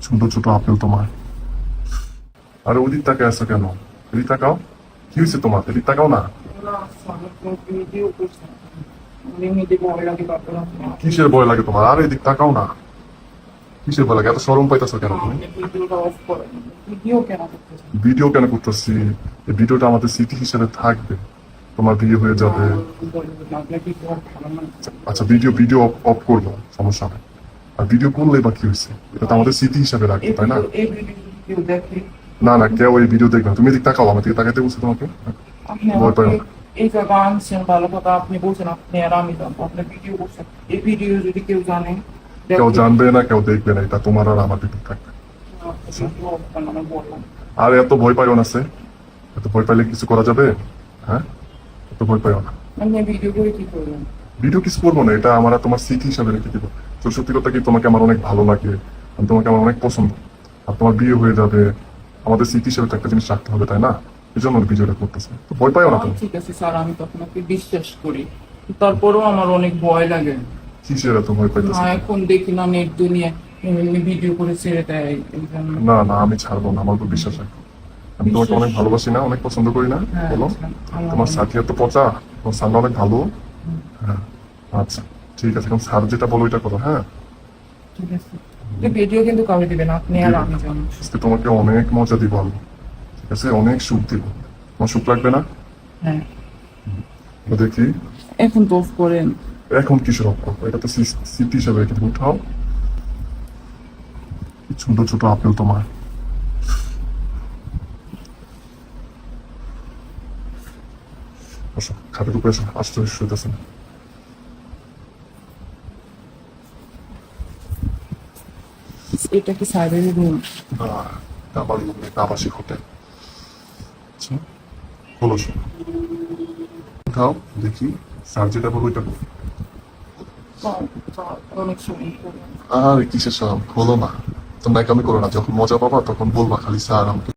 ছোট ছোট আপেল তোমার। আরে ওদিক তাকে আসো কেন? এদিক তাকাও। কি হয়েছে তোমার? এদিক তাকাও না। কিসের ভয় লাগে তোমার? আরে এদিক তাকাও না। কিসের ভয় লাগে? এত শরম পাইতেছো কেন তুমি? ভিডিও কেন করতেছি? এই ভিডিওটা আমাদের স্মৃতি হিসেবে থাকবে। তোমার বিয়ে হয়ে যাবে। আচ্ছা, ভিডিও ভিডিও অফ করবো, সমস্যা নেই। আর ভিডিও করলে বা কি হয়েছে? এটা তো আমাদের স্মৃতি হিসেবে রাখবো, তাই না? না না, কেউ এই ভিডিও দেখবে না। তুমি এদিক তাকাও, আমার দিকে তাকাতে বলছি তোমাকে। ভয় পাই না। এই জায়গা আনছেন ভালো কথা, আপনি বলছেন আপনি আর আমি জানবো, আপনি ভিডিও করছেন। এই ভিডিও যদি কেউ জানে, কেউ জানবে না, কেউ দেখবে না, এটা তোমার আর আমার ভিতর থাকবে। আমি বললাম আর এত ভয় পাইও না সে। এত ভয় পাইলে কিছু করা যাবে? হ্যাঁ, এত ভয় পাইও না। আপনি ভিডিও করে কি করবেন? ভিডিও কিছু করবো না, এটা আমার আর তোমার স্মৃতি হিসাবে রেখে দিব। তো সত্যি কথা কি, তোমাকে আমার অনেক ভালো লাগে, আমি তোমাকে আমার অনেক পছন্দ। আর তোমার বিয়ে হয়ে যাবে, আমাদের স্মৃতি হিসেবে তো একটা জিনিস রাখতে হবে, তাই না? এই জন্য ভিডিওটা করতেছে। তো ভয় পাইও না তুমি। ঠিক আছে স্যার, আমি তো আপনাকে বিশ্বাস করি, তারপরেও আমার অনেক ভয় লাগে। কিসের এত ভয় পাইতেছে? না, এখন দেখি না নেট দুনিয়া এমনি ভিডিও করে ছেড়ে দেয়, এই জন্য। না না, আমি ছাড়বো না, আমার উপর বিশ্বাস রাখো। আমি তোমাকে অনেক ভালোবাসি না, অনেক পছন্দ করি না? হ্যাঁ, বলো। আমার তোমার সাথী এত পচা, তোমার সামনে অনেক ভালো। হ্যাঁ, আচ্ছা ঠিক আছে, এখন স্যার যেটা বলো ওইটা করো। হ্যাঁ, ঠিক আছে। ভিডিও কিন্তু কাউকে দিবেন, আপনি আর আমি জানি। আজকে তোমাকে অনেক মজা দিব আমি, ঠিক আছে? অনেক সুখ দিব। তোমার সুখ লাগবে না? হ্যাঁ, তো দেখি। এখন তো অফ করেন। এখন কিসের অফ করবো? এটা তো স্মৃতি হিসাবে রেখে দিব। উঠাও। কি ছোট ছোট আপেল তোমার। বসো, খাটের উপরে এসো, আস্তে শুইতেছে না। এটা কি সাইডের রুম? আমার রুম একটা আবাসিক হোটেল। আচ্ছা, খোলো সব। উঠাও দেখি, স্যার যেটা বলবো ওইটা করো। অনেক সময় আর কিসের সব খোলো না। তো ন্যাকামি করো না, যখন মজা পাবা তখন বলবা খালি স্যার আমাকে